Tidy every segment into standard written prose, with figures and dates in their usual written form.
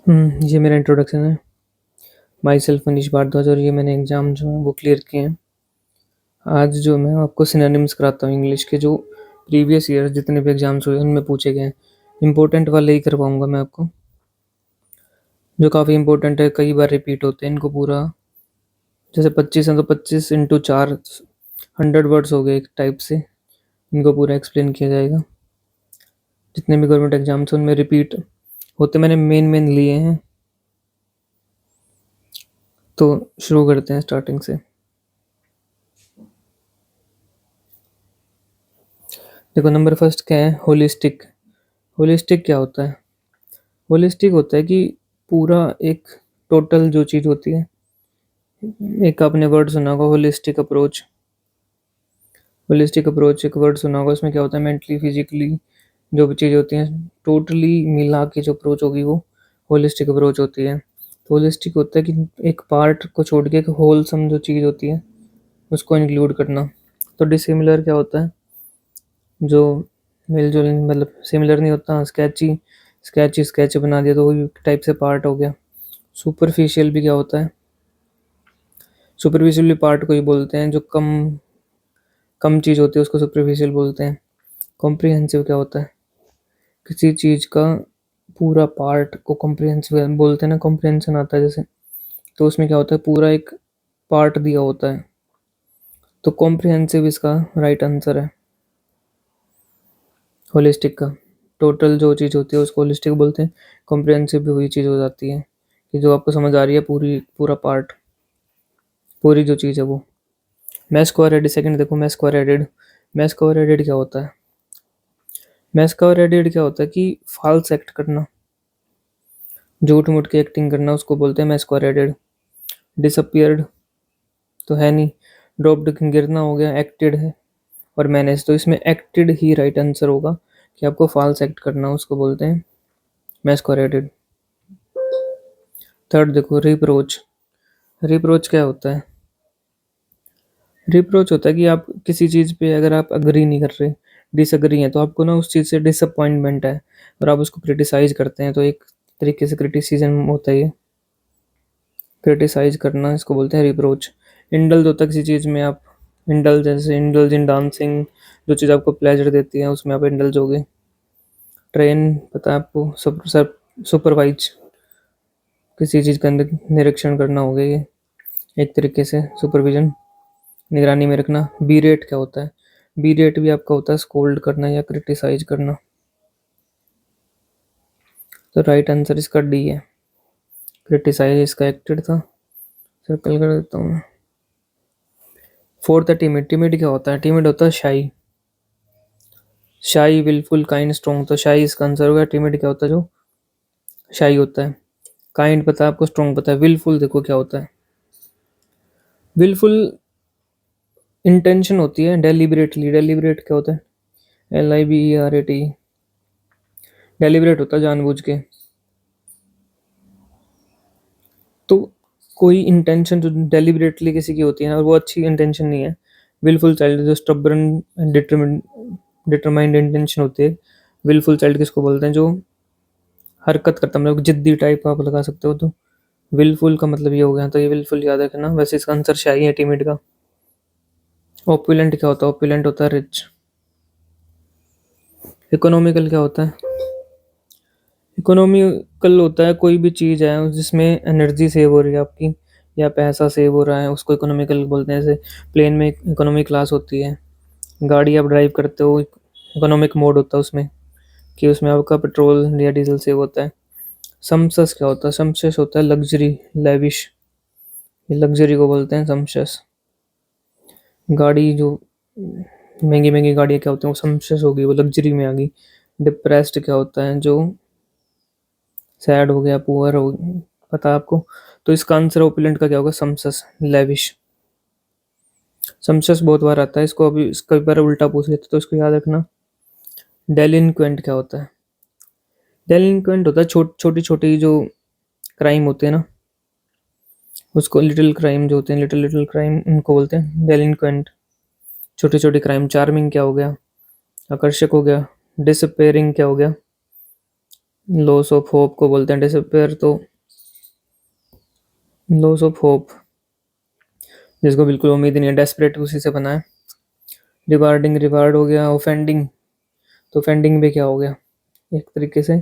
ये मेरा इंट्रोडक्शन है। माई सेल्फ मनीष भारद्वाज और ये मैंने एग्ज़ाम जो है वो क्लियर किए हैं। आज जो मैं आपको सिनोनिम्स कराता हूँ इंग्लिश के, जो प्रीवियस ईयर जितने भी एग्ज़ाम्स हुए उनमें पूछे गए हैं। इंपॉर्टेंट वाले ही करवाऊँगा मैं आपको, जो काफ़ी इंपॉर्टेंट है, कई बार रिपीट होते हैं। इनको पूरा, जैसे 25 हैं तो 25 इंटू 4 100 वर्ड्स हो गए एक टाइप से। इनको पूरा एक्सप्लेन किया जाएगा। जितने भी गवर्नमेंट एग्ज़ाम्स हैं उनमें रिपीट होते, मैंने मेन लिए हैं। तो शुरू करते हैं स्टार्टिंग से। देखो, नंबर फर्स्ट क्या है? होलिस्टिक। होलिस्टिक क्या होता है? होलिस्टिक होता है कि पूरा एक टोटल जो चीज़ होती है। एक आपने वर्ड सुना होगा, होलिस्टिक अप्रोच। होलिस्टिक अप्रोच एक वर्ड सुना होगा, उसमें क्या होता है? मेंटली, फिजिकली जो भी चीज़ होती हैं टोटली मिला के जो अप्रोच होगी वो होलिस्टिक अप्रोच होती है। तो होलिस्टिक होता है कि एक पार्ट को छोड़ के एक होलसम जो चीज़ होती है उसको इंक्लूड करना। तो डिसिमिलर क्या होता है? जो मिलजुल, मतलब सिमिलर नहीं होता, स्केची स्केच बना दिया तो वही टाइप से पार्ट हो गया। सुपरफिशियल भी क्या होता है? सुपरफिशियल पार्ट को ही बोलते हैं, जो कम कम चीज़ होती है उसको सुपरफिशियल बोलते हैं। कॉम्प्रिहेंसिव क्या होता है? किसी चीज़ का पूरा पार्ट को कॉम्प्रिहेंसिव बोलते हैं ना, कॉम्प्रिहेंशन आता है जैसे। तो उसमें क्या होता है? पूरा एक पार्ट दिया होता है, तो कॉम्प्रिहेंसिव इसका राइट आंसर है। होलिस्टिक का टोटल जो चीज़ होती है उसको होलिस्टिक बोलते हैं। कॉम्प्रिहेंसिव भी वही चीज़ हो जाती है कि जो आपको समझ आ रही है, पूरा पार्ट, पूरी जो चीज़ है वो। मैश स्क्वायर एडेड, सेकंड देखो, mesh square added. Mesh square added क्या होता है? मैश स्क्वायर एडेड क्या होता है कि फॉल्स एक्ट करना, झूठ मूठ की एक्टिंग करना, उसको बोलते हैं मैश स्क्वायर एडेड। डिसअपियर्ड तो है नहीं, ड्रॉप्ड गिरना हो गया, एक्टेड है, और मैनेज, तो इसमें एक्टेड ही राइट आंसर होगा कि आपको फॉल्स एक्ट करना, उसको बोलते हैं मैश स्क्वायर एडेड। थर्ड देखो, रिप्रोच। रिप्रोच क्या होता है? रिप्रोच होता है कि आप किसी चीज़ पे अगर आप अग्री नहीं कर रहे, डिसअग्री हैं, तो आपको ना उस चीज़ से डिसअपॉइंटमेंट है और आप उसको क्रिटिसाइज़ करते हैं, तो एक तरीके से क्रिटिसिज्म होता है ये। क्रिटिसाइज़ करना, इसको बोलते हैं रिप्रोच। इंडल्ज होता है किसी चीज़ में आप इंडल्ज, जैसे इंडल्ज इन डांसिंग, जो चीज़ आपको प्लेजर देती है उसमें आप इंडल्ज हो गए। ट्रेन, पता है आपको, सब सब सुपरवाइज, किसी चीज़ का निरीक्षण करना हो गया ये, एक तरीके से सुपरविज़न, निगरानी में रखना। बीरेट क्या होता है? बीरेट भी आपका होता है स्कोल्ड करना या क्रिटिसाइज करना। तो राइट आंसर इसका डी है, क्रिटिसाइज इसका एक्टेड था। सर्कल कर देता हूँ। फोर्थ है टिमिड। टिमिड क्या होता है? टिमिड होता है शाई। शाई, विलफुल, काइंड, स्ट्रॉन्ग, तो शाई इसका आंसर होगा। टिमिड क्या होता है? जो शाई होता है। काइंड पता है आपको, स्ट्रॉन्ग पता है। विलफुल देखो क्या होता है? विलफुल इंटेंशन होती है। डेलिबरेटली, डेलिबरेट क्या होता है? LIBERAT, डेलिबरेट होता है जानबूझ के। तो कोई इंटेंशन जो डेलिबरेटली किसी की होती है ना, और वो अच्छी इंटेंशन नहीं है। विलफुल चाइल्ड जो स्टबर्न डिटरमाइंड इंटेंशन होती है। विलफुल चाइल्ड किसको बोलते हैं? जो हरकत करता है, मतलब जिद्दी टाइप आप लगा सकते हो। तो विलफुल का मतलब ये हो गया, तो ये विलफुल याद रखना। वैसे इसका आंसर शाही है, टिमिड का। ओपुलेंट क्या होता है? ओपुलेंट होता है रिच। इकोनॉमिकल क्या होता है? इकोनॉमिकल होता है कोई भी चीज़ है जिसमें एनर्जी सेव हो रही है आपकी, या पैसा सेव हो रहा है, उसको इकोनॉमिकल बोलते हैं। जैसे प्लेन में इकोनॉमी क्लास होती है, गाड़ी आप ड्राइव करते हो, इकोनॉमिक मोड होता है उसमें, कि उसमें आपका पेट्रोल या डीजल सेव होता है। समसस क्या होता है? समसस होता है लग्जरी, लेविश, ये लग्जरी को बोलते हैं समसस। गाड़ी जो महंगी महंगी गाड़ियाँ क्या होती हैं, वो समसस होगी, वो लग्जरी में आ गई। डिप्रेस्ड क्या होता है? जो सैड हो गया, पुअर हो, पता है आपको। तो इसका आंसर ओपुलेंट का क्या होगा? समसस, लेविश। समसस बहुत बार आता है, इसको अभी इसका बार उल्टा पूछ लेते तो इसको याद रखना। डेलिंक्वेंट क्या होता है? डेलिंक्वेंट होता है छोटी छोटी जो क्राइम होते हैं ना, उसको लिटिल क्राइम जो होते हैं, लिटिल लिटिल क्राइम, उनको बोलते हैं डेलिंक्वेंट। छोटी छोटी क्राइम। चार्मिंग क्या हो गया? आकर्षक हो गया। डिसअपेयरिंग क्या हो गया? लॉस ऑफ होप को बोलते हैं डिसअपियर, तो लॉस ऑफ होप जिसको बिल्कुल उम्मीद नहीं है, डेस्परेट उसी से बना है। रिवार्डिंग, रिवार्ड हो गया। ऑफेंडिंग, तो ऑफेंडिंग भी क्या हो गया, एक तरीके से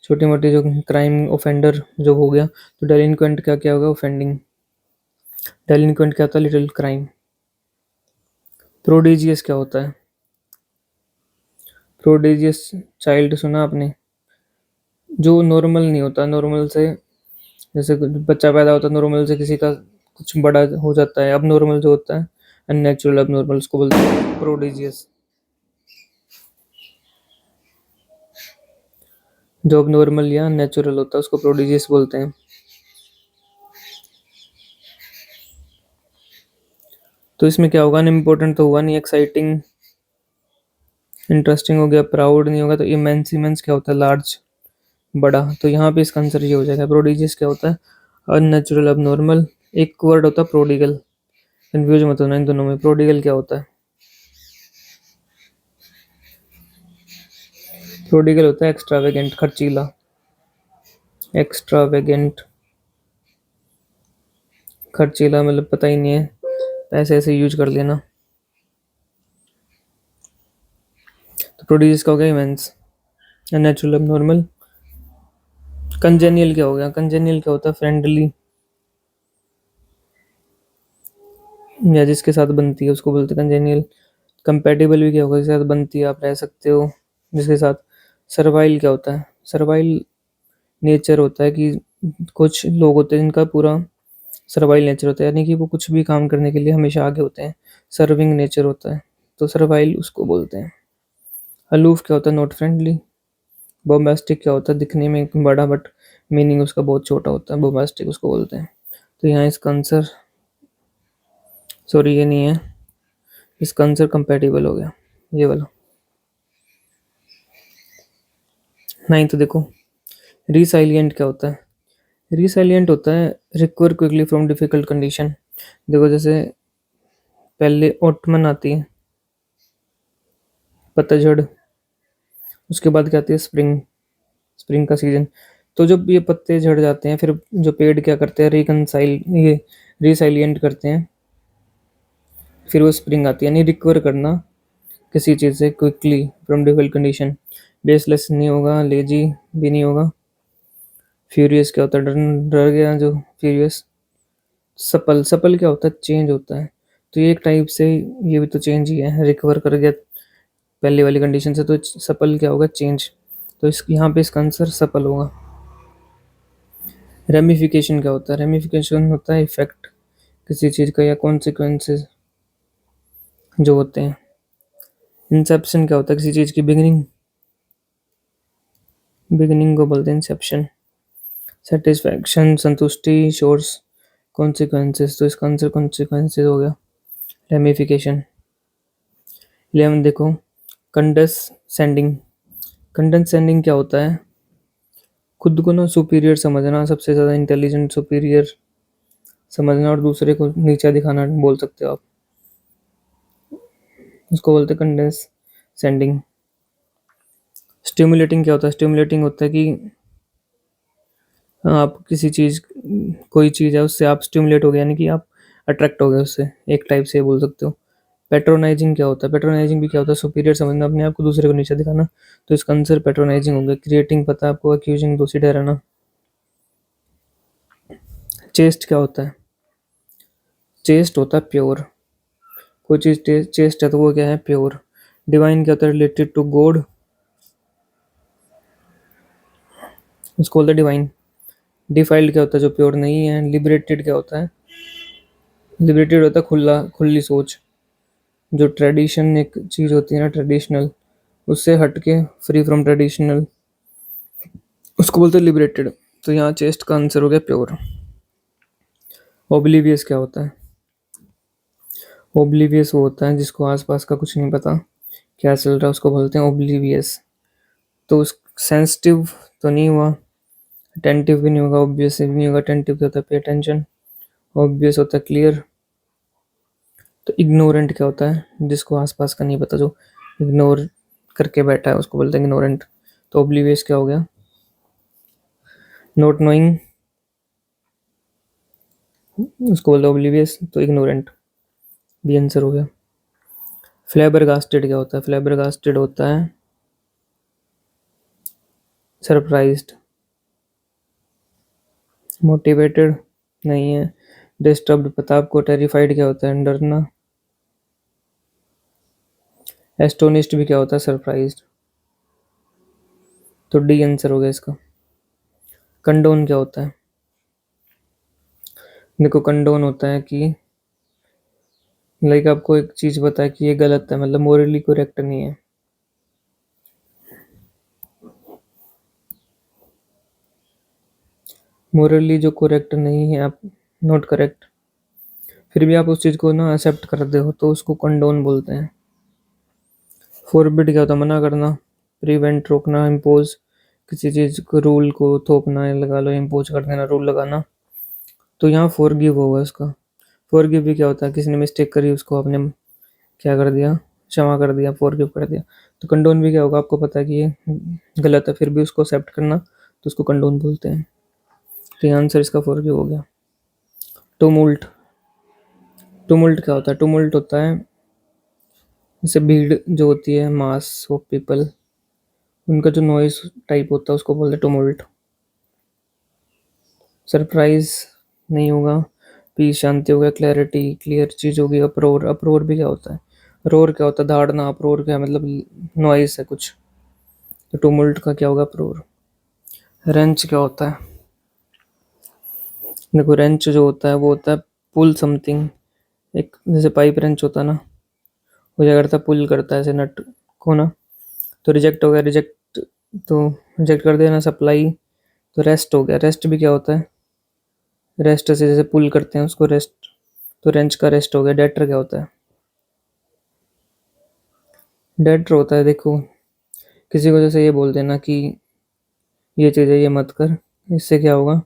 छोटी मोटी जो क्राइम ऑफेंडर जो हो गया। तो डेलिंक्वेंट क्या क्या होगा, ऑफेंडिंग। डेलिंक्वेंट क्या होता है, लिटिल क्राइम। प्रोडिजियस क्या होता है, प्रोडिजियस चाइल्ड सुना आपने, जो नॉर्मल नहीं होता, नॉर्मल से जैसे कुछ बच्चा पैदा होता है नॉर्मल से किसी का कुछ बड़ा हो जाता है, अब नॉर्मल जो होता है अननेचुरल अब नॉर्मल, उसको बोलते हैं प्रोडिजियस। जो अब नॉर्मल या नेचुरल होता है उसको प्रोडिजियस बोलते हैं। तो इसमें क्या होगा, इम्पोर्टेंट तो हुआ नहीं, एक्साइटिंग इंटरेस्टिंग हो गया, प्राउड नहीं होगा। तो इमेंस, इमेंस क्या होता है, लार्ज बड़ा, तो यहाँ पे इसका आंसर ये हो जाएगा। प्रोडिजियस क्या होता है, अननेचुरल अब नॉर्मल। एक वर्ड होता है प्रोडिगल, कंफ्यूज मत होना इन दोनों में। प्रोडिगल क्या होता है, प्रोडिगल होता है एक्स्ट्रावेगेंट, खर्चीला। एक्स्ट्रावेगेंट, खर्चीला मतलब पता ही नहीं है, पैसे ऐसे यूज कर लेना। तो प्रोड्यूस का हो गया इमेंस, नेचुरल अब नॉर्मल। कंजेनियल क्या हो गया, कंजेनियल क्या होता है, फ्रेंडली, या जिसके साथ बनती है उसको बोलते हैं कंजेनियल। कंपेटिबल भी क्या होगा, जिसके साथ बनती है, आप रह सकते हो जिसके साथ। सर्वाइल क्या होता है, सर्वाइल नेचर होता है कि कुछ लोग होते हैं जिनका पूरा सर्वाइल नेचर होता है, यानी कि वो कुछ भी काम करने के लिए हमेशा आगे होते हैं, सर्विंग नेचर होता है, तो सर्वाइल उसको बोलते हैं। अलूफ क्या होता है, नॉट फ्रेंडली। बोम्बास्टिक क्या होता है, दिखने में बड़ा बट मीनिंग उसका बहुत छोटा होता है, बोम्बास्टिक उसको बोलते हैं। तो यहाँ इसका आंसर, सॉरी ये नहीं है, इसका आंसर कंपेटिबल हो गया ये वाला। नाइन्थ देखो, रिसाइलिएंट क्या होता है, रिसाइलिएंट होता है recover quickly from difficult condition. देखो जैसे पहले ऑटमन आती है, पतझड़, उसके बाद क्या आती है स्प्रिंग, स्प्रिंग का सीजन। तो जब ये पत्ते झड़ जाते हैं फिर जो पेड़ क्या करते हैं, रिकनसाइल, ये रिसाइलिएंट करते हैं, फिर वो स्प्रिंग आती है, यानी रिकवर करना किसी चीज़ से quickly from difficult condition. Baseless नहीं होगा, लेजी भी नहीं होगा। फ्यूरियस क्या होता है, डर, डर गया जो फ्यूरियस। सपल, सपल क्या होता है, चेंज होता है। तो ये एक टाइप से ये भी तो चेंज ही है, रिकवर कर गया पहले वाली कंडीशन से, तो सपल क्या होगा, चेंज। तो इस यहाँ पे इसका आंसर सपल होगा। रेमिफिकेशन क्या होता है, रेमिफिकेशन होता है इफेक्ट किसी चीज़ का या कॉन्सिक्वेंसेस जो होते हैं। इंसेप्शन क्या होता है, किसी चीज़ की बिगिनिंग, बिगिनिंग को बोलते हैं इंसेप्शन। सेटिस्फैक्शन, संतुष्टि, शोर्स, कॉन्सिक्वेंसेस, तो इसका आंसर कॉन्सिक्वेंसेस हो गया, रेमिफिकेशन। 11 देखो, कंडेंसेंडिंग, कंडेंसेंडिंग क्या होता है, खुद को ना सुपीरियर समझना, सबसे ज़्यादा इंटेलिजेंट, सुपीरियर समझना, और दूसरे को नीचा दिखाना बोल सकते हो आप, उसको बोलते हैं कंडेंसेंडिंग। स्टिमुलेटिंग क्या होता है, स्टिमुलेटिंग होता है कि आप किसी चीज़, कोई चीज़ है उससे आप स्टिमुलेट हो गए, यानी कि आप अट्रैक्ट हो गए उससे, एक टाइप से बोल सकते हो। पैट्रोनाइजिंग क्या होता है, पैट्रोनाइजिंग भी क्या होता है, सुपीरियर समझना, अपने आप को दूसरे को नीचे दिखाना। तो इसका आंसर पैट्रोनाइजिंग हो गया। क्रिएटिंग पता है आपको, अक्यूजिंग दोषी ठहराना। चेस्ट क्या होता है, चेस्ट होता है प्योर, कोई चीज़ चेस्ट है तो वो क्या है, प्योर। डिवाइन क्या होता है, रिलेटेड टू गॉड, उसको बोलते हैं डिवाइन। डिफाइल्ड क्या होता है, जो प्योर नहीं है। लिबरेटेड क्या होता है, लिबरेटेड होता है खुला, खुली सोच। जो ट्रेडिशन एक चीज़ होती है ना, ट्रेडिशनल, उससे हट के फ्री फ्रॉम ट्रेडिशनल, उसको बोलते हैं लिबरेटेड। तो यहाँ चेस्ट का आंसर हो गया प्योर। ओब्लिवियस क्या होता है, ओब्लिवियस वो होता है जिसको आसपास का कुछ नहीं पता क्या चल रहा है, उसको बोलते हैं ओब्लिवियस। तो उस सेंसिटिव तो नहीं हुआ, अटेंटिव भी नहीं होगा, ऑब्वियस भी नहीं होगा। अटेंटिव क्या होता है, पे अटेंशन। ऑब्वियस होता है क्लियर। तो इग्नोरेंट क्या होता है, जिसको आसपास का नहीं पता, जो इग्नोर करके बैठा है उसको बोलते हैं इग्नोरेंट। तो ओब्लिवियस क्या हो गया, नॉट नोइंग उसको बोलते ओब्लिवियस, तो इग्नोरेंट भी आंसर हो गया। फ्लैबरगास्टेड क्या होता है? फ्लैबरगास्टेड होता है सरप्राइज्ड। मोटिवेटेड नहीं है। डिस्टर्ब्ड पता आपको। टेरिफाइड क्या होता है? डरना। एस्टोनिश्ड भी क्या होता है? सरप्राइज्ड। तो डी आंसर हो गया इसका। कंडोन क्या होता है? देखो कंडोन होता है कि लाइक आपको एक चीज पता है कि ये गलत है, मतलब मोरली करेक्ट नहीं है। मोरली जो करेक्ट नहीं है, आप नॉट करेक्ट, फिर भी आप उस चीज को ना एक्सेप्ट करते हो तो उसको कंडोन बोलते हैं। फोरबिड क्या होता है? मना करना। प्रिवेंट रोकना। इम्पोज किसी चीज को, रूल को थोपना है, लगा लो इम्पोज कर देना, रूल लगाना। तो यहाँ फॉरगिव होगा इसका। फॉरगिव भी क्या होता है? किसी ने मिस्टेक करी, उसको आपने क्या कर दिया? क्षमा कर दिया, फॉरगिव कर दिया। तो कंडोन भी क्या होगा? आपको पता है कि ये गलत है, फिर भी उसको एक्सेप्ट करना, तो उसको कंडोन बोलते हैं। तो ये आंसर इसका फॉरगिव हो गया। टुमुल्ट। टुमुल्ट क्या होता है? टुमुल्ट होता है जैसे भीड़ जो होती है, मास ऑफ पीपल, उनका जो नॉइस टाइप होता है उसको बोलते हैं टुमुल्ट। सरप्राइज नहीं होगा। पीस शांति हो गया। क्लैरिटी क्लियर चीज होगी। अप्रोर। अप्रोर भी क्या होता है? रोर क्या होता है? दहाड़ना। अप्रोर क्या है? मतलब नॉइस है कुछ। तो टुमुल्ट का क्या होगा? अप्रोर। रेंच क्या होता है? देखो रेंच जो होता है वो होता है पुल समथिंग। एक जैसे पाइप रेंच होता है ना, वो क्या करता है? पुल करता है ऐसे नट को ना। तो रिजेक्ट हो गया। रिजेक्ट तो रिजेक्ट कर देना। सप्लाई। तो रेस्ट हो गया। रेस्ट भी क्या होता है? रेस्ट से जैसे पुल करते हैं उसको रेस्ट, तो रेंच का रेस्ट हो गया। डेटर क्या होता है? डेटर होता है, देखो किसी को जैसे ये बोल देना कि ये चीज़ है, ये मत कर, इससे क्या होगा?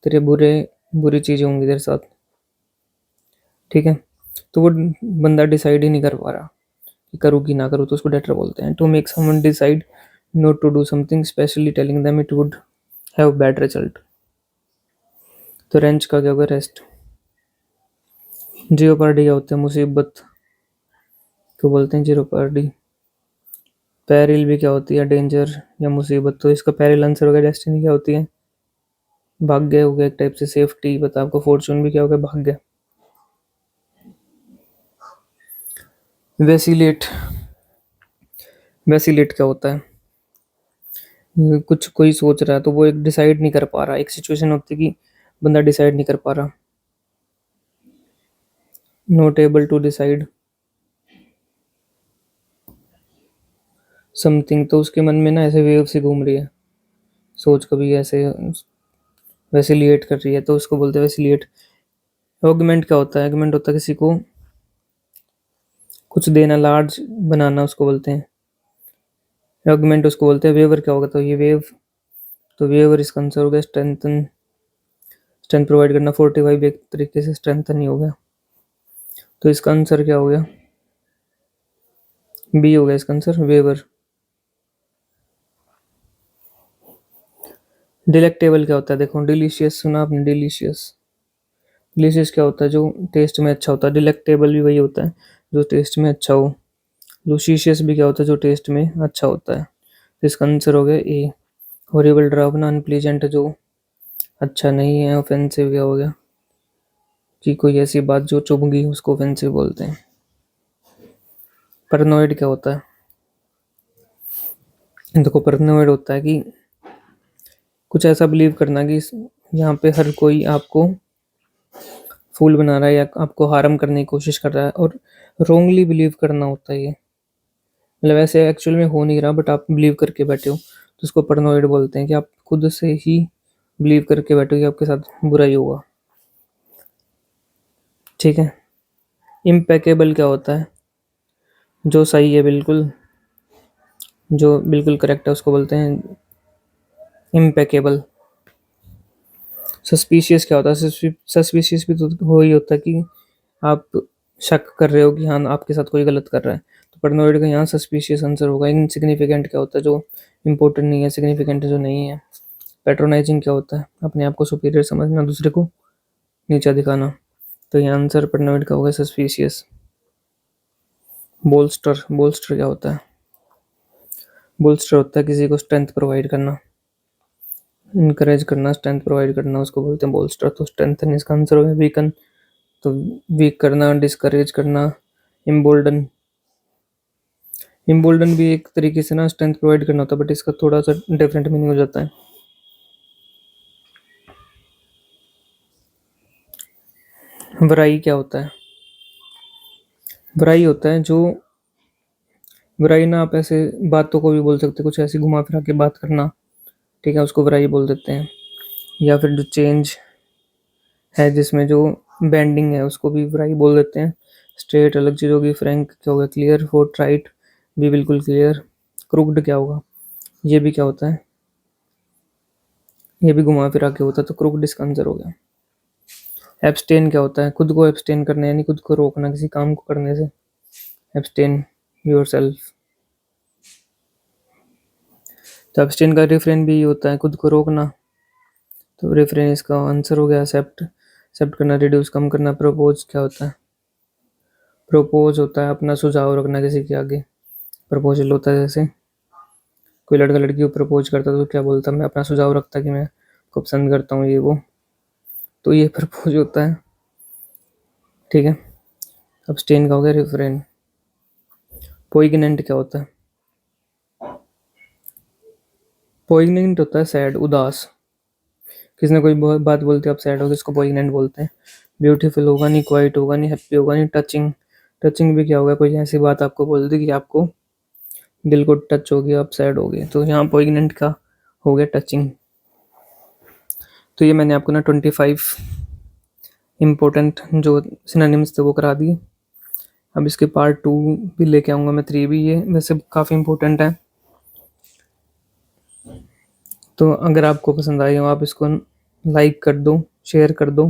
तेरे बुरी चीज़ें होंगी तेरे साथ। ठीक है। तो वो बंदा डिसाइड ही नहीं कर पा रहा कि करूँ कि ना करूँ, तो उसको डेटर बोलते हैं। To make someone decide not to do something specially telling them it would have bad result. तो रेंच का क्या होगा? रेस्ट। जियोपार्डी क्या होता है? मुसीबत को बोलते हैं जियोपार्डी। पेरिल भी क्या होती है? डेंजर या मुसीबत। तो इसका पेरिल आंसर हो गया। डेस्टिनी क्या होती है? भाग्य हो गया एक टाइप से। सेफ्टी पता आपको। फॉर्चून भी क्या हो गया? भाग्य। वैसिलेट। वैसिलेट क्या होता है? कुछ कोई सोच रहा है तो वो एक डिसाइड नहीं कर पा रहा। एक सिचुएशन होती है कि बंदा डिसाइड नहीं कर पा रहा। Not able to decide something, तो उसके मन में ना ऐसे वेव से घूम रही है सोच, कभी ऐसे वैसिलेट कर रही है, तो उसको बोलते हैं वैसिलेट। ऑगमेंट क्या होता है? ऑगमेंट होता है किसी को कुछ देना, लार्ज बनाना, उसको बोलते हैं ऑगमेंट। उसको बोलते हैं वेवर क्या होगा? तो ये वेव, तो वेवर इसका आंसर हो गया। स्ट्रेंथन। स्ट्रेंथ प्रोवाइड करना। 45 एक तरीके से स्ट्रेंथन ही हो गया। तो इसका आंसर क्या हो गया? बी हो गया इसका आंसर, वेवर। डिलेक्टेबल क्या होता है? देखो डिलीशियस सुना आपने? डिलीशियस। डिलीशियस क्या होता है? जो टेस्ट में अच्छा होता है। डिलेक्टेबल भी वही होता है जो टेस्ट में अच्छा हो। लुसिशियस भी क्या होता है? जो टेस्ट में अच्छा होता है। तो इसका आंसर हो गया ए। हॉरिबल डरावना। अनप्लीजेंट जो अच्छा नहीं है। ऑफेंसिव क्या हो गया? कि कोई ऐसी बात जो चुभ गई उसको ऑफेंसिव बोलते हैं। पैरानॉइड क्या होता है? देखो पैरानॉइड होता है कि कुछ ऐसा बिलीव करना कि यहाँ पे हर कोई आपको फूल बना रहा है या आपको हार्म करने की कोशिश कर रहा है, और रोंगली बिलीव करना होता है ये। मतलब ऐसे एक्चुअल में हो नहीं रहा बट आप बिलीव करके बैठे हो, तो उसको पैरानॉइड बोलते हैं कि आप खुद से ही बिलीव करके बैठो कि आपके साथ बुरा ही होगा। ठीक है। इम्पेकेबल क्या होता है? जो सही है बिल्कुल, जो बिल्कुल करेक्ट है उसको बोलते हैं इम्पेकेबल। सस्पिशियस क्या होता है? सस्पिशियस भी तो हो ही होता है कि आप शक कर रहे हो कि हाँ आपके साथ कोई गलत कर रहा है, तो पैरानॉइड का यहाँ सस्पिशियस आंसर होगा। इनसिग्निफिकेंट क्या होता है? जो इम्पोर्टेंट नहीं है। सिग्निफिकेंट जो नहीं है। पैट्रोनाइजिंग क्या होता है? अपने आप को सुपीरियर समझना, दूसरे को नीचा दिखाना। तो ये आंसर पटनाविड का होगा सस्पिशियस। बोल्स्टर, बोल्स्टर क्या होता है? बोल्स्टर होता है किसी को स्ट्रेंथ प्रोवाइड करना, इनकरेज करना, स्ट्रेंथ प्रोवाइड करना, उसको बोलते हैं बोल्स्टर। तो स्ट्रेंथन इसका आंसर होगा। वीकन, तो वीक करना, डिस्करेज करना। इम्बोल्डन, इम्बोल्डन भी एक तरीके से ना स्ट्रेंथ प्रोवाइड करना होता है, बट इसका थोड़ा सा डिफरेंट मीनिंग हो जाता है। वराई क्या होता है? वराई होता है जो, वराई ना आप ऐसे बातों को भी बोल सकते हैं, कुछ ऐसी घुमा फिरा के बात करना, ठीक है, उसको वराई बोल देते हैं। या फिर जो चेंज है जिसमें जो बेंडिंग है उसको भी वराई बोल देते हैं। स्ट्रेट अलग चीज़ होगी, फ्रैंक क्या होगा? क्लियर, फोर्ट राइट भी बिल्कुल क्लियर। क्रूक्ड क्या होगा? ये भी क्या होता है? ये भी घुमा फिरा के होता है, तो क्रूक्ड इसका आंसर हो गया। एब्सटेन क्या होता है? खुद को एब्सटेन करना, यानी खुद को रोकना किसी काम को करने से। Abstain yourself. तो एब्सटेन का रिफ्रेन भी होता है खुद को रोकना, तो रिफ्रेन इसका आंसर हो गया। एक्सेप्ट, एक्सेप्ट करना, रिड्यूस कम करना। प्रपोज क्या होता है? प्रपोज होता है अपना सुझाव रखना किसी के आगे। प्रपोजल होता है जैसे कोई लड़का लड़की को प्रपोज करता तो क्या बोलता? मैं अपना सुझाव रखता कि मैं को पसंद करता हूँ, ये वो। तो ये प्रपोज होता है, ठीक है। अब्सटेन का हो गया रिफ्रेन। पोइग्नेंट क्या होता है? पोइग्नेंट होता है सैड, उदास। किसी ने कोई बात बोलती है आप सैड हो गए, इसको पोइग्नेंट बोलते हैं। ब्यूटीफुल होगा नहीं, क्वाइट होगा नहीं, हैप्पी होगा नहीं। टचिंग, टचिंग भी क्या होगा? कोई ऐसी बात आपको बोल दी कि आपको दिल को टच हो गया, आप सैड हो गए, तो यहाँ पोइग्नेंट का हो गया टचिंग। तो ये मैंने आपको ना 25 इम्पोर्टेंट जो सिनोनिम्स थे वो करा दिए। अब इसके पार्ट 2 भी लेके आऊँगा मैं, 3 भी। ये वैसे काफ़ी इम्पोर्टेंट है, तो अगर आपको पसंद आए हो आप इसको लाइक कर दो, शेयर कर दो।